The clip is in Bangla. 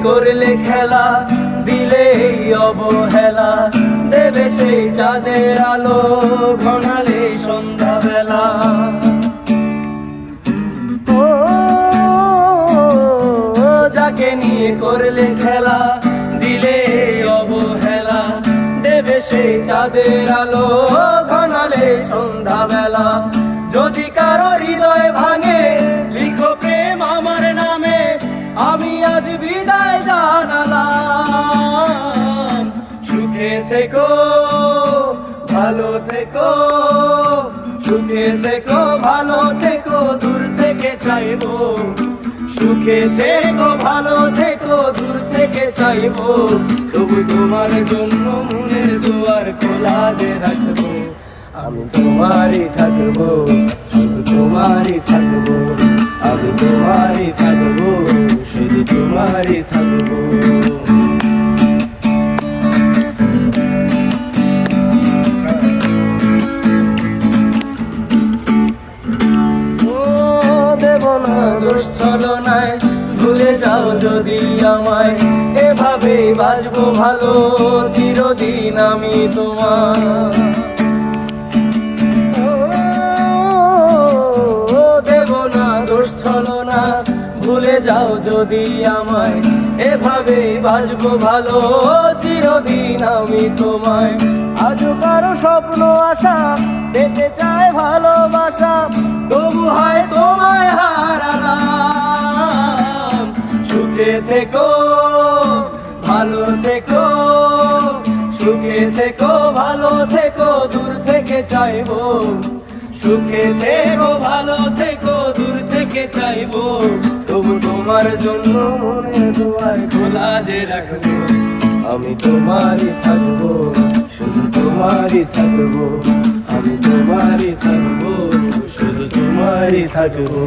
করলে খেলা, দিলে এই অবহেলা, দেবে সেই চাঁদের আলো ঘনালে সন্ধ্যাবেলা। ও যাকে নিয়ে করলে খেলা, দিলে এই অবহেলা, দেবে সেই চাঁদের আলো ঘনালে সন্ধ্যাবেলা। যদি কারো হৃদয় ভাঙে, লিখো প্রেম আমার নামে, আমি আজ বিদায় জানালাম। সুখে থেকো, ভালো থেকো, সুখে থেকো, ভালো থেকো, দূর থেকে চাইবো। সুখে থেকো, ভালো থেকো, দূর থেকে চাইবো। তবু তোমার জন্য মনের দুয়ার খোলা যে রাখবো। আমি তোমারই থাকবো, শুধু তোমারই থাকবো। আমি তোমারই থাকবো, শুধু তোমারই থাকবো। ছলনায় ভুলে যাও যদি আমায়, এভাবেই বাঁচবো ভালো চিরদিন আমি তোমার। দেব না দোষ ছলনা, ভুলে যাও যদি আমায়, এভাবেই বাঁচবো ভালো চিরদিন আমি তোমায়। আজও কারো স্বপ্ন আশা, পেতে চায় ভালোবাসা, তবু হয় তোমায় হারালাম। সুখে থেকো, ভালো থেকো, সুখে থেকো, ভালো থেকো, দূর থেকে চাইবো। সুখে থেকো, ভালো থেকো, দূর থেকে চাইবো। তবু তোমার জন্য মনের দুয়ার খোলা যে রাখবো। আমি তোমারই থাকবো, শুধু তোমারই থাকবো। আমি তোমারই থাকবো, শুধু তোমারই থাকবো।